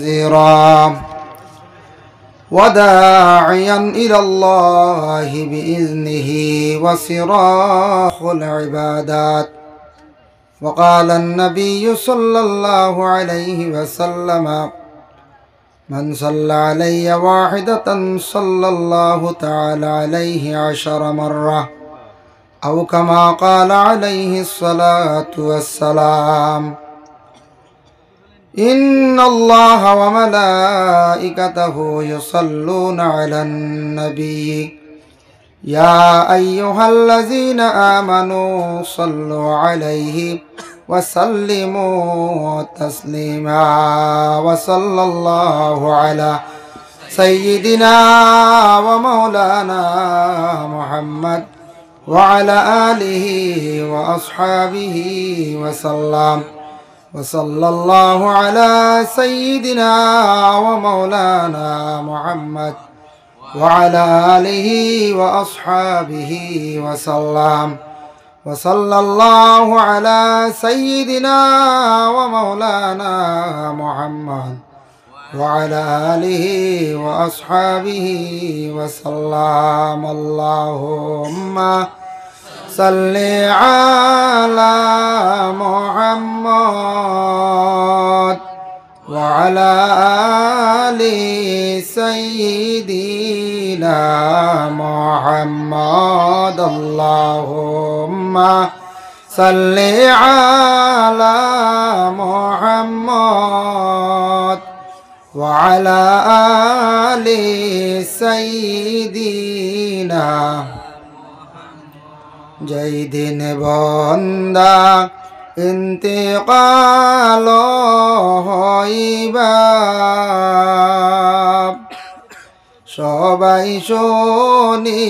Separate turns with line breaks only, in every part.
ونذيرا وداعيا إلى الله بإذنه وسراج العبادات. وقال النبي صلى الله عليه وسلم: من صلى علي واحدة صلى الله تعالى عليه 10 مرة، أو كما قال عليه الصلاة والسلام. إن الله وملائكته يصلون على النبي يا أيها الذين آمنوا صلوا عليه وسلموا تسليما. وصلى الله على سيدنا ومولانا محمد وعلى آله وأصحابه وسلم. وصلى الله على سيدنا ومولانا محمد وعلى آله وأصحابه وسلم. وصلى الله على سيدنا ومولانا محمد وعلى آله وأصحابه وسلم. اللهم صل على محمد وعلى آل سيدنا محمد. اللهم صل على محمد وعلى آل سيدنا। যেই দিন বন্দা ইন্তেকাল হইবা, সবাই শুনি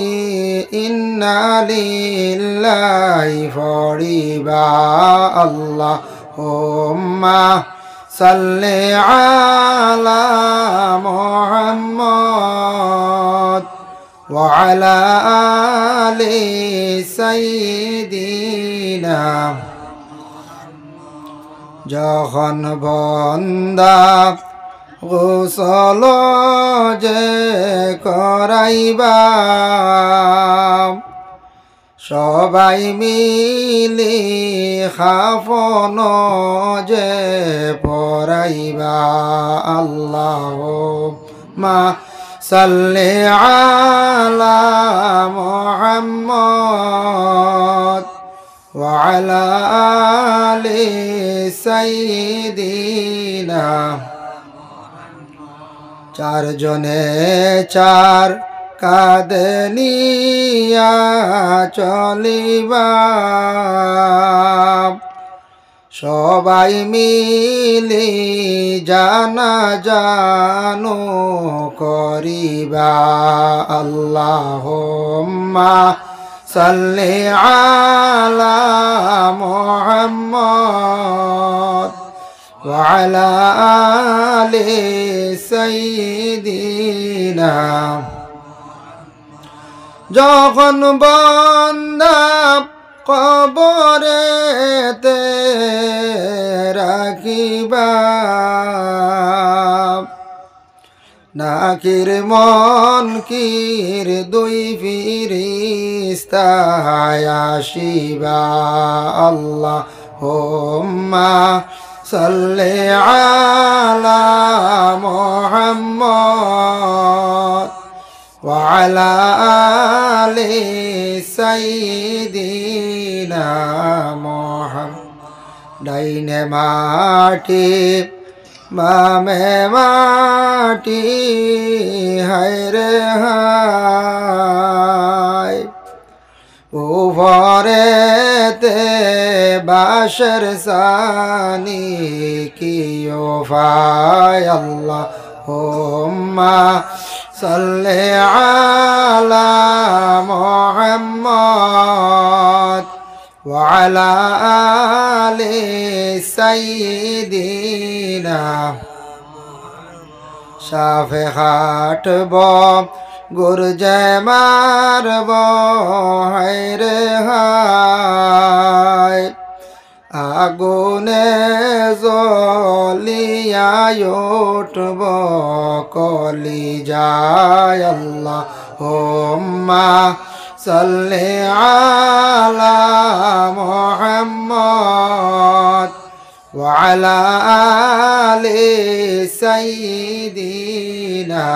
ইন্না লিল্লাহি পড়িবা। আল্লাহুম্মা সাল্লি আলা মুহাম্মদ ওয়া আলা আলি সাইয়্যিদিনা। যখন বন্দা গোসল যে করাইবা, সবাই মিলি খাফন যে পরাইবা। আল্লাহুম্মা সাল্লি আলা মুহাম্মদ ওয়া আলা আলি সাইয়্যিদিনা। চারজনে চার কাঁধে নিয়া চলিবা, সবাই মিলি জানাজানো করিবা। আল্লাহুম্মা সাল্লি আলা মুহাম্মদ ওয়া আলা আলি সাইয়্যিদিনা। যখন বান্দা কবরেতে রাখিবা, নাকির মুনকির দুই ফিরিস্তা আসিবা। আল্লাহুম্মা সাল্লি আলা মুহাম্মদ ওয়া আলা আলি সাইয়্যিদিনা মুহাম্মদ। ডাইনে মাটি বামে মাটি, হায়রে হায়, উপরেতে বাঁশের সানি কি উপায়। আল্লাহুম্মা সাল্লি আলা মুহাম্মদ ওয়া আলা আলি সাইয়্যিদিনা। সাফে খাটব গুরজে মারব, হায়রে হায়, আগুনে জ্বলিয়া উঠব কলিজায় আল্লাহুম্মা সাল্লি আলা মুহাম্মদ ওয়া আলা আলি সাইয়্যিদিনা।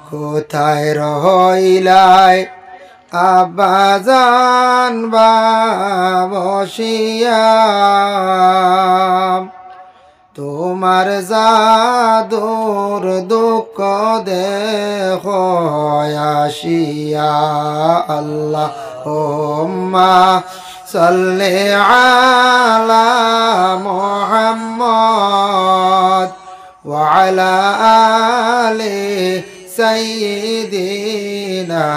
কোথায় রহিলাই আব্বাজান বসিয়া, তোমার জাদুর দুঃখ দেখো আসিয়া। আল্লাহুম্মা সাল্লি আলা মুহাম্মদ ওয়া আলা আলি সাইয়্যিদিনা।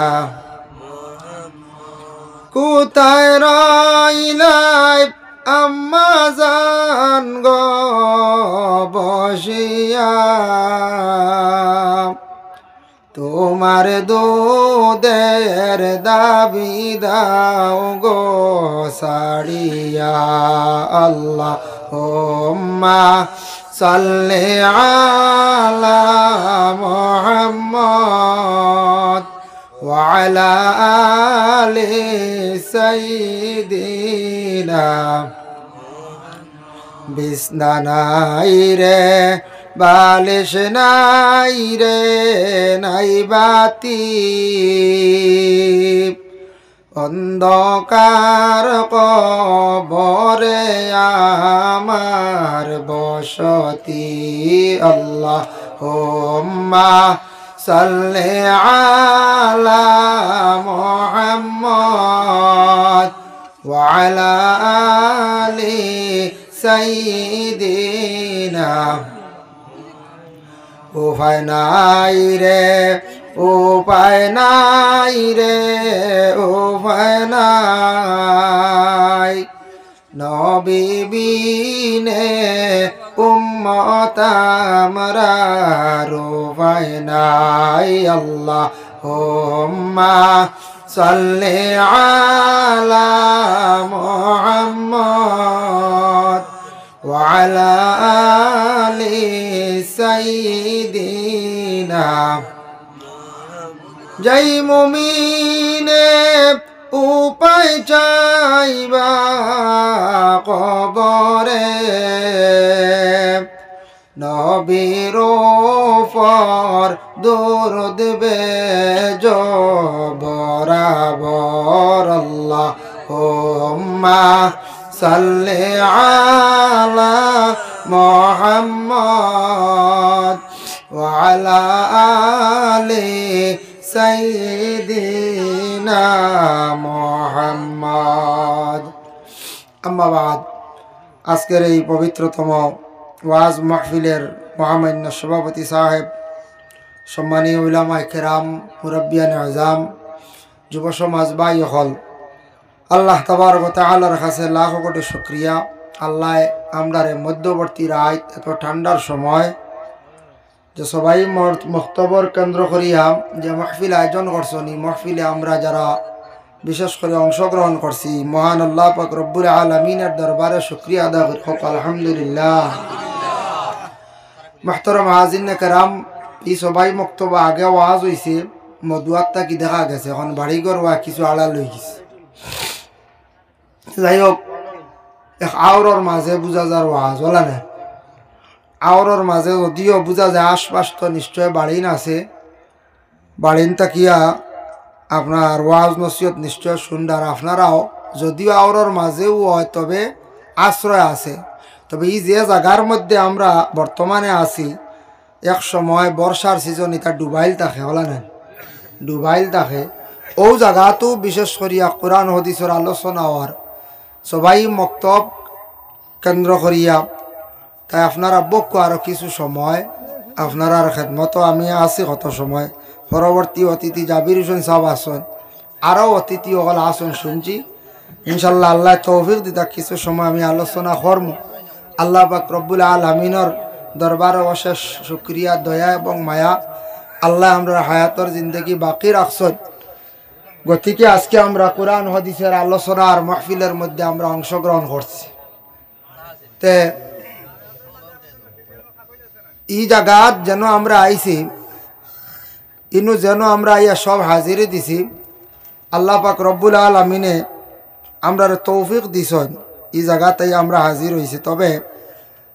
কোথায় রইলাই আম্মা জান গো বসিয়া, তোমার দুধের দাবি দাও গো সাড়িয়া। আল্লাহুম্মা সাল্লি আলা মুহাম্মদ ওয়া আলা আলি সাইয়্যিদিনা। বিছনা নাই রে, বালিশ নাই রে, নাই বাতি, অন্ধকার কবরে আমার বসতি। আল্লাহুম্মা সাল্লি আলা মুহাম্মদ ওয়া আলা আলি সাইয়্যিদিনা। উপায় নাই রে, উপায় নাই রে, উপায় নাই, নবী বিনে উম্মত আমরার উপায় নাই। আল্লাহুম্মা সাল্লি আলা মুহাম্মদ ওয়া আলা আলি সাইয়্যিদিনা। যেই মুমিনে উপায় চাইবা কবরে, নবীর উপর দরুদ বেজো বরাবর। আল্লাহুম্মা সাল্লি আলা মুহাম্মদ ওয়া আলা আলি সাইয়্যিদিনা মুহাম্মদ। আম্মা বাদ, আজকের এই পবিত্রতম ওয়াজ মাহফিলের মহামান্য সভাপতি সাহেব, সম্মানীয় উলামায়ে কেরাম, মুরব্বিয়ান আযম, যুব সমাজ ভাই হল, আল্লাহ তাবারক ওয়া তাআলার কাছে লাখ কোটি শুকরিয়া। আল্লাহ আমরারে মধ্যবর্তী রাত এত ঠান্ডার সময় যে সবাই মক্তবর কেন্দ্র করিয়া যে মাহফিল আয়োজন করছেন, এই মাহফিলে আমরা যারা বিশেষ করে অংশগ্রহণ করছি, মহান আল্লাহ পাক রব্বুল আলামিনের দরবারে শুকরিয়া আদা করি। আলহামদুলিল্লাহ। মুহতারাম হাজিরিন কেরাম, এই সবাই মক্তবা আগে ওয়াজ হয়েছে, মদুয়াতটা কি দেখা গেছে, এখন বাড়িঘর ওয়া কিছু আড়াল হয়ে গেছে। যাই হোক, এক আওরর মাঝে বুঝা যার ওয়াজ হলা না, আওরর মাঝে যদিও বুঝা যায় আশপাশ তো নিশ্চয় বাড়িন আছে, বাড়িন তাকিয়া আপনার ওয়াজ নসিহত নিশ্চয় শুনডার। আপনারাও যদিও আওরর মাঝেও হয় তবে আশ্রয় আছে। তবে এই যে জায়গার মধ্যে আমরা বর্তমানে আছি, এক সময় বর্ষার সিজন এটা ডুবাইল থাকে, হলা না, ডুবাইল থাকে। ও জায়গাতো বিশেষ করিয়া কোরআন হাদিসের আলোচনা হওয়ার সবাই মক্তব কেন্দ্র করিয়া, তাই আপনারা বক্ষ আরও কিছু সময় আপনার খেদমত আমি আছি কত সময়। পরবর্তী অতিথি জাবির হোসেন সাহেব আসন, আরও অতিথি হল আসন শুনছি। ইনশাল্লাহ আল্লাহ তৌফিক দিতা কিছু সময় আমি আলোচনা করব। আল্লাহ পাক রব্বুল আলামিনের দরবারে অশেষ শুকরিয়া, দয়া এবং মায়া। আল্লাহ আমরা হায়াতর জিন্দগি বাকি রাখছেন। গতিকে আজকে আমরা কোরআন হাদিসের আলোচনার মাহফিলের মধ্যে আমরা অংশগ্রহণ করছি। তে এই জায়গাত যেন আমরা আইছি, ইনু যেন আমরা আইয়া সব হাজিরে দিছি। আল্লাহ পাক রব্বুল আলামিনে আমরা তৌফিক দিছেন এই জায়গাতে আমরা হাজির হয়েছি। তবে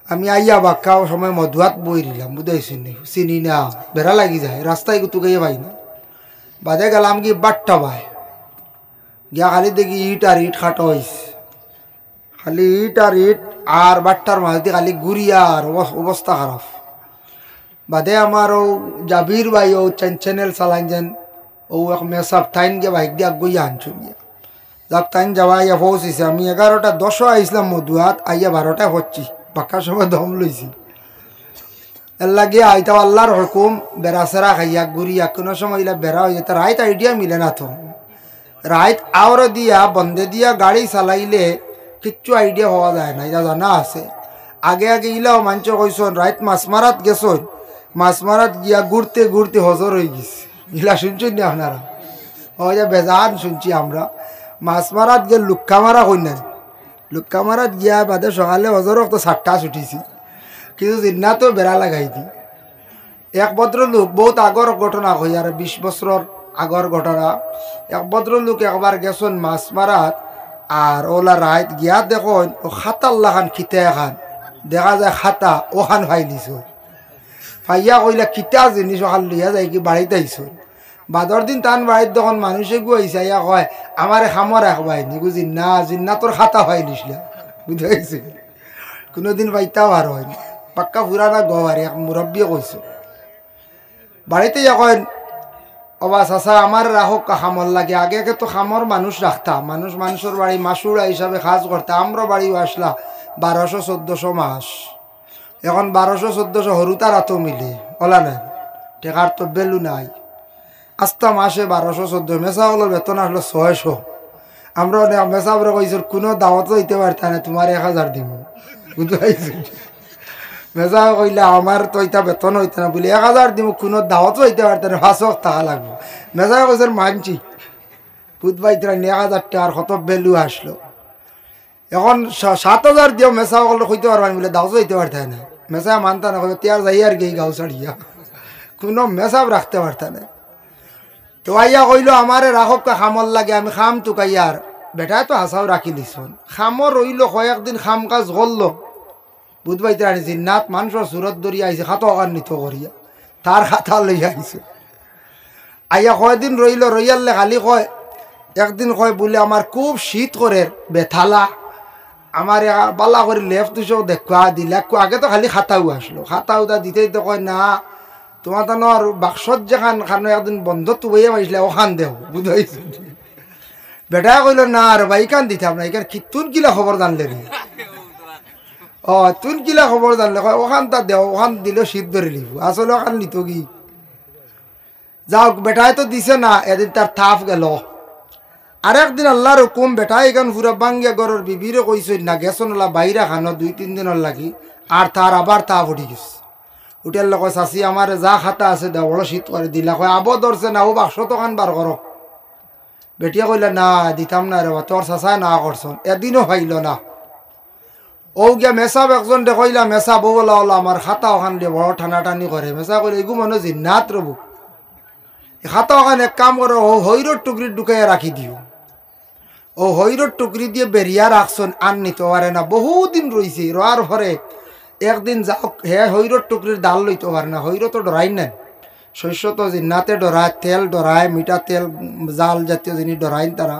আমি আইয়া বাক্কা সময় মধুয়াত বই দিলাম, বুঝাইছি চিনি না, বেড়া লাগি যায়, রাস্তায় গুতু গাইয়ে পাই না। বাদে গেলাম কি বাট্টা ভাই গিয়া, খালি দেখি ইট আর ইট খাটো হয়েছে, খালি ইট আর ইট, আর বাট্টার মাঝ দিয়ে খালি গুড়িয়া আর অবস্থা খারাপ। বাদে আমার ও জাবির ভাই ও চ্যানেল চালান যেন ও এক মেসাব টাইন গিয়ে বাইক দিয়ে গইয়া আনছুন গিয়া, যাক টাইন যাওয়া আইয়া পৌঁছেছে। আমি 11:10 আইসলাম মধুয়াত, আইয়া 12টায় হচ্ছি, বাক্কার সময় দম লইছি। এর লাগিয়ে আইতা আল্লাহর হুকুম, বেড়া সেরা খাইয়া ঘুরিয়া কোনো সময় ইলা বেড়া হয়ে যেত। রাইত আইডিয়া মিলে না তো, রাইত আওরে দিয়া বন্ধে দিয়া গাড়ি চালাইলে কিচ্ছু আইডিয়া হওয়া যায় না, এটা জানা আছে। আগে আগে ইলাও মাঞ্চ কইসন রাইত মাছ মারাত গেছন, মাছ মারাত গিয়া ঘুরতে ঘুরতে হজর হয়ে গেছে, ইলা শুনছেন না আপনারা? ওই যে বেজান শুনছি আমরা। মাছ মারাত গিয়ে লুক্কা মারা কইনেন, লুক্কা মারাত গিয়া বাদে সকালে হজর তো 7টা ছুটিছি, কিন্তু দিনা তো বেড়া লাগাই দি। এক ভদ্রলোক বহুত আগর ঘটনা কই, আর 20 বছরের আগর ঘটনা। এক ভদ্রলোক একবার গেছেন মাছ মারাত, আর ওলা রাইত গিয়া দেখুন ও খাতাল্লা খান খিতে খান দেখা যায়, খাতা ওখান ফাইলিছ ফাইয়া কইলা কিতা জিনিস ওখান লইয়া যাই কি বাড়িতে আইস। বাদর দিন টান বাড়িত যখন মানুষে গুয়াইছে ইয়া কয় আমার খামর রাখবাই নি, জিন্না জিন্না তোর খাতা ফাইলিসলা, বুঝাইছে? কোনোদিন পাইতাও আর হয়নি, পাক্কা পুরানা গর এক মুরব্বী কইস। বাড়িতে এখন অবা চাচা আমার রাহক খামর লাগে। আগে আগে তো খামর মানুষ রাখতাম, মানুষের বাড়ি মাসুরা হিসাবে কাজ করতাম। আমরা বাড়িও আসলা 1200-1400 মাস, এখন 1200-1400 হরুতার আতো মিলে ওলা নাই, টেকার তো বেলু নাই। আস্তা মাসে 1200-1400, মেসা হলো বেতন আসলো 600। আমরা মেসাবরে কইস কোনো দাওয়াতও দিতে পারতাম না, তোমার 1000 দিব, বুঝতে পারছি? মেজা কইলা আমার তো এটা বেতন হইতে না, বলে 1000 দিব, কোনো দাওয়াতও হইতে পারতেন না, 5 টাকা লাগবো। মেজা কইসের মানছি বুধবাইতে 1000 টাকার কত ভ্যালু আসলো। এখন 7000 দিও মেসা করলে হইতে পারবেন বলে দাওয়াতও হইতে পারতেন না। মেসা মানতা না, তিয়ার যাই আর গেই গাও ছাড়িয়া, কোনো মেসাব রাখতে পারতেন না। তো আইয়া কইল আমারে রাখক খামর লাগে, আমি খাম টুকাইয়ার। বেটায় তো হাসাও রাখি দিছন, খামর রইল কয়েকদিন, খাম কাজ করলো। বুধবাইতে আনিছি নাথ মানুষের সুরত ধরিয়া আইছে, খাতা অকান্বিত করিয়া তার খাতা লইয়া আইছে। আইয়া কয়দিন রইল, রইয়ালে খালি কয় একদিন কয় বলে আমার খুব শীত করে বেথালা, আমার বালা করে লেফ দুশো দেখা দিলা। আগে তো খালি খাতাও আসলো, খাতা উতা দিতে দিতে কয় না তোমার তো আর বাক্সত যেখান খানো একদিন বন্ধ তুবাইয়া পাইছিলে ওখান দেও, বুঝাইছে? বেটা কইল না আর ভাই কান দিতাম না, এখানে তুন কিলা খবর জানলে রে? ও তুন কিলা খবর জানলে? ওখান তা দেও, ওখান দিলেও শীত ধরে লিব, আসলে ওখান নিত কি যাও। বেটায় তো দিছে না, এদিন তার থাপ গেল। আর একদিন আল্লাহর হুকুম, বেটাই এখান পুরা বাঙ্গিয়া গরর বিবিরে কইছে না গেছো না বাইরা খানো 2-3 দিনের লাগি, আর তার আবার তাপ উঠি গেছে। উঠার লোক চাষি আমার যা খাতা আছে দেওয়া বড় শীত করে দিলা, কয় আবো ধরছে না, ও 500 টাকান বার করো। বেটিয়া কইলা না দিতাম না রে, তোর চাষায় না করছন, এদিনও পাইল না। ও গিয়া মেসাব একজন দেখইলা, মেসা বলা হলো আমার খাতা ওখান দিয়ে বড় টানাটানি করে। মেসা কইলে এগু মনে জিন্নাত রবু, খাতা ওখান এক কাম করো, ও হৈরর টুকরি ঢুকাইয়া রাখি দিও। ও হৈরর টুকরি দিয়ে বেরিয়া রাখছন, আন নিতে পারে না, বহুদিন রয়েছে। রোয়ার পরে একদিন যাও, হে হৈরর টুকরির ডাল লইতে পারে না, হৈর তো ডরাই নেন, শস্য তো জিন্নাতে ডরায়, তেল ডরায়, মিঠা তেল জাল জাতীয় জিনিস ডরাইন তারা।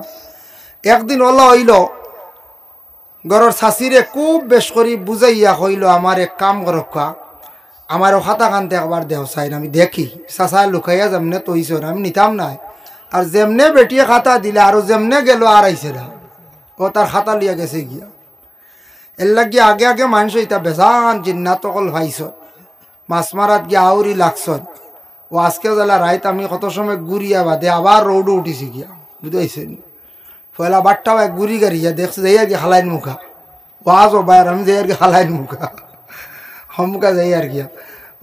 একদিন ওলা হইল গরর শাশিরে খুব বেশ করি বুঝাইয়া কইল আমার এক কাম করক্কা, আমার খাতা খানতে একবার দেও চাই আমি দেখি। চাষায় লুকাইয়া যেমনে তৈছ আমি নিতাম নাই, আর যেমনে বেটিয়ে খাতা দিলে আর যেমনে গেল আর আইসে না, ও তার খাতা লিয়া গেছে গিয়া। এর লাগিয়ে আগে আগে মানুষ এটা বেজান জিন্নাত অকল ভাইছ, মাছ মারাত গিয়া আউরি লাগছন। ও আজকে জ্বালা রাইত আমি কত সময় ঘুরিয়া বাদে আবার রোডও উঠিছি গিয়া, বুঝাইছেন? পয়লা বাট্টাও এক ঘুরি গাড়িয়া দেখছে যাই আর কি হালাইন মুখা, ওয়াজ ও বাইর আমি যাই আর কি হালাইন মুখা, হমুকা যাই আর গিয়া।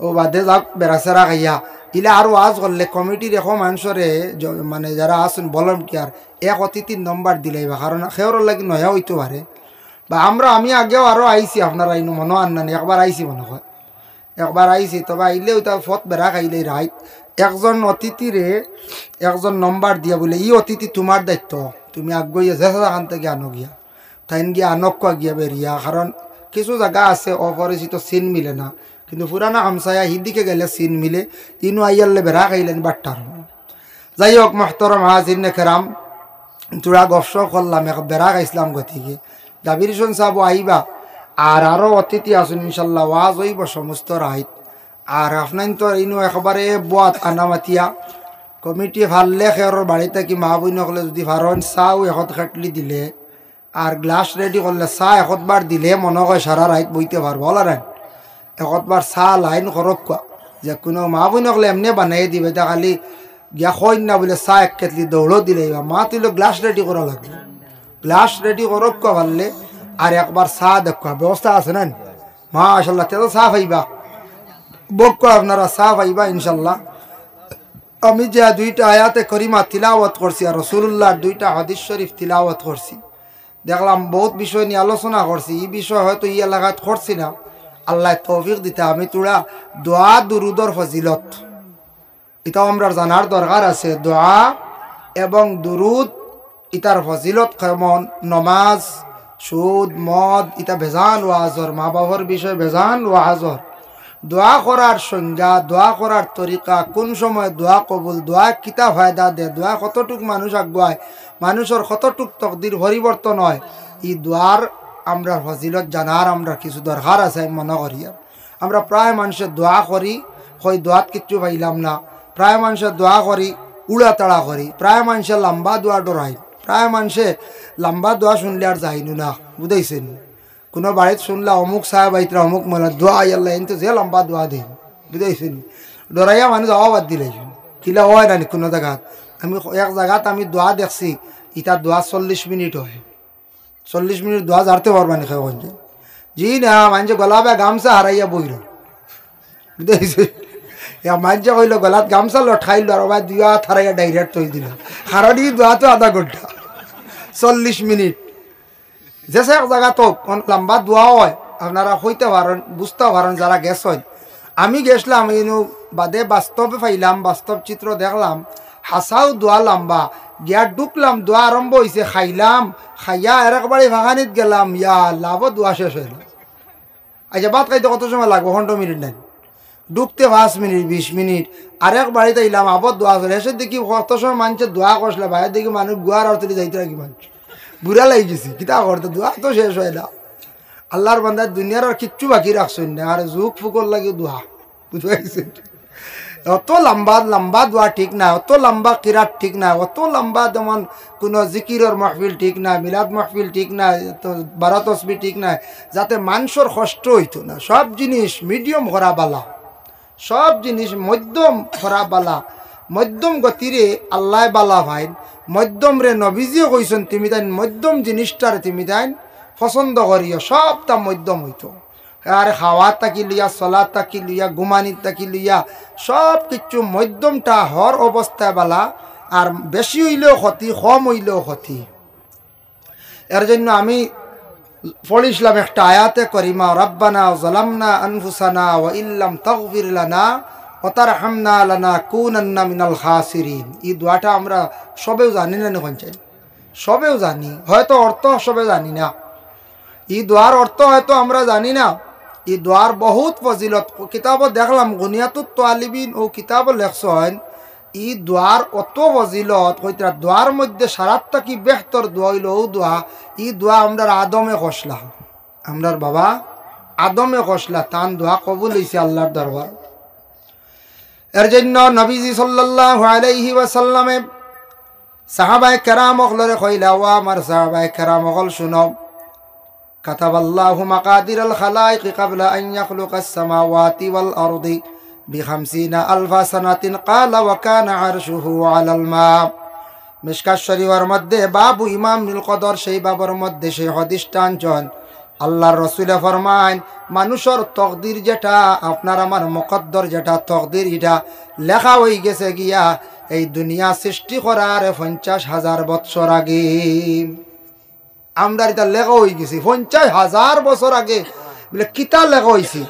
ও বাদে যাক বেড়াচেরা খাইয়া ইলা আর ওয়াজ করলে কমিটির এখন মানুষরে মানে যারা আসুন ভলান্টিয়ার এক অতিথির নম্বর দিলে বা কারণ সেওর লাগে নয়া হইতে পারে বা আমি আগেও আরও আইছি আপনারা ইনু মনে আননানি একবার আইছি মনে হয় একবার আইছি তবে আইলে ওইটা ফত বেড়া খাইলে রাইত একজন অতিথিরে একজন নম্বর দিয়া বলে ই অতিথি তোমার দায়িত্ব তুমি আগুইয়া যেখান থেকে আনো গিয়া তাইন গিয়া আনক গিয়া বেরিয়া কারণ কিছু জায়গা আছে অপরিচিত সিন মিলে না কিন্তু পুরানা হামসায়া হিদিকে গেলে সিন মিলে ইনু আইয়ালে বেড়া খাইলেন বাট্টার যাই হোক মাহতরম হাজির নেখেরাম তোরা গপসপ করলাম এক বেড়া খাইছিলাম গতিকে জাবির হোসেন সাহেব আইবা আর আরও অতিথি আসুন ইনশাল্লাহ ওয়াজ হইব সমস্ত রাইত আর আপনার তো ইনু একবারে বাত আনামাতিয়া কমিটি ভাললে খেয়ার বাড়িতে কি মা বই নকলে যদি ভারণ চাও এখত খাটলি দিলে আর গ্লাস রেডি করলে চাহ একতবার দিলে মনে হয় সারা রাইত বইতে পারবো রাইন একতবার চাহ লাইন করক কোয়া যে কোনো মা বই নকলে এমনি বানাই দিবে তা খালি গিয়া খৈন না বলে চাহ এক কেটলি দৌড়ো দিলে মা তুইল গ্লাস রেডি করা লাগবে গ্লাস রেডি করক কোয়া পারলে আর একবার চাহ দেখা ব্যবস্থা আছে না মাশাল্লাহ তে তো চাহ পাইবা বক আপনারা চাহ পাইবা ইনশাল্লাহ আমি যে দুইটা আয়াতে করিমা তিলাওয়াত করছি আর রাসূলুল্লাহর দুইটা হাদিস শরীফ তিলাওয়াত করছি দেখলাম বহুত বিষয় নিয়ে আলোচনা করছি এই বিষয় হয়তো ই এলাকাত করছি না আল্লাহ তৌফিক দিতে আমি তোরা দোয়া দুরুদর ফজিলত এটাও আমরা জানার দরকার আছে দোয়া এবং দুরুদ ইতার ফজিলত কেমন নমাজ সুদ মদ ইটা ভেজান ওয়াজর মা বাবার বিষয় ভেজান ওয়াজর দোয়া করার সংজ্ঞা দোয়া করার তরিকা কোন সময় দোয়া কবুল দোয়া কিতা ফায়দা দে দোয়া কতটুক মানুষ আগুয়ায় মানুষের কতটুক তকদির পরিবর্তন হয় এই দোয়ার আমরা ফজিলত জানার আমরা কিছু দরকার আছে মনে করি আমরা প্রায় মানুষের দোয়া করি হয় দোয়াত কিচ্ছু পাইলাম না প্রায় মানুষের দোয়া করি উড়া তাড়া করি প্রায় মানুষের লম্বা দোয়া ডরাই প্রায় মানুষে লম্বা দোয়া শুনলে আর যাইনু না বুঝাইছেন কোনো বাড়িতে শুনলা অমুক সাহেব আইতরা অমুক মানে দোয়া আল্লাহ এনতে যে লম্বা দোয়া দিন বুঝাইছেন ডরাইয়া মানুষ আওয়াজ দিলে কিলা হয় না কোনো জায়গাত আমি এক জায়গাত আমি দোয়া দেখছি ইটা দোয়া 40 মিনিট হয় 40 মিনিট দোয়া জারতে পারবা না খেয়ে বলছে জি না মানুষ গলাবে গামছা হারাইয়া বইল বুঝাইছে মানুষ কইল গলাত গামছা লঠাইল আর আবার দোয়া হারাইয়া ডাইরেক্ট তৈ দিল হারানি দোয়া তো আধা ঘন্টা 40 মিনিট যেসে এক জায়গা তো লম্বা দোয়া হয় আপনারা হইতে পারেন বুঝতে পারেন যারা গেছেন আমি গেছিলাম ইনু বাদে বাস্তবে পাইলাম বাস্তব চিত্র দেখলাম হাসাও দোয়া লম্বা গিয়া ঢুকলাম দোয়া আরম্ভ হয়েছে খাইলাম খাইয়া একবারে ভাঙানিত গেলাম ইয়া লাভ দোয়া শেষ হইল আচ্ছা ভাত খাইতে কত সময় লাগবে 15 মিনিট নেন ঢুকতে 5 মিনিট 20 মিনিট আরেক বাড়িতে আইলাম আবার দোয়া করে এসে দেখি কত সময় মানুষের দোয়া করছিল বাইরে দেখি মানুষ গুয়ার আর তুলে যাইতে রাখি মানুষ বুড়া লাগি গেছি কিতা করতে দোয়া তো শেষ হয় না আল্লাহর বান্দার দুনিয়ার আর কিচ্ছু বাকি রাখছেন না আর যুগ ফুকর লাগে দোয়া বুঝতে পারছেন অত লম্বা লম্বা দোয়া ঠিক না অত লম্বা কিরাত ঠিক না অত লম্বা যেমন কোনো জিকিরের মাহফিল ঠিক না মিলাদ মাহফিল ঠিক না তো বারা তসবি ঠিক না যাতে মানুষের কষ্ট হইতো না সব জিনিস মিডিয়াম করা বালা সব জিনিস মধ্যম করা বালা মধ্যম গতিরে আল্লাহ বালা ভাইন মধ্যম রে নবীজিও কইছেন তুমি তাই মধ্যম জিনিসটার তুমি তাই পছন্দ করিও সবটা মধ্যম হইতো আর খাওয়া তাকি লইয়া চলা তাকি লইয়া ঘুমানি তাকি লইয়া সব কিছু মধ্যমটা হর অবস্থায় বালা আর বেশি হইলেও ক্ষতি কম হইলেও ক্ষতি এর জন্য আমি পড়িছিলাম একটা আয়াতে করিমা রব্বানা যালামনা আনফুসানা ওয়া ইল্লাম তাগফির লানা ওয়া তারহামনা লানাকুনান্না মিনাল খাসিরিন এই দোয়াটা আমরা সবেও জানি না এখন চাই সবেও জানি হয়তো অর্থ সবে জানি না এই দোয়ার অর্থ হয়তো আমরা জানি না এই দোয়ার বহুত ফজিলত কিতাব দেখলাম গুনিয়াতুত তালিবিন ও কিতাব লেখছেন এই দোয়ার অত ফজিলত কইতরা দোয়ার মধ্যে সারাতটা কি বেহতর দোয়া হইল ও দোয়া এই দোয়া আমরার আদমে কষলা আমরার বাবা আদমে কষলা তান দোয়া কবুল হইছে আল্লাহর দরবার এর জন্য নবীজি সাল্লাল্লাহু আলাইহি ওয়াসাল্লামে সাহাবায়ে কেরাম হলরে কইলা ওয়া আমার সাহাবায়ে কেরাম হল শুনো كتب الله مقادير الخلائق قبل أن يخلق السماوات والأرض ب50,000 سنة قال وكان عرشه على الماء মিশকাত শরীফের মধ্যে বাবু ইমাম নীল কদর সেই বাবার মধ্যে সেই হাদিস টানছেন আল্লাহর রসুলে ফরমাইন মানুষের তকদির যেটা আপনার আমার মুকদ্দর যেটা তকদির এটা লেখা হয়ে গেছে গিয়া এই দুনিয়া সৃষ্টি করার 50,000 বছর আগে। আমরা এটা লেখা হয়ে গেছি 50,000 বছর আগে বলে কিতা লেখা হয়েছি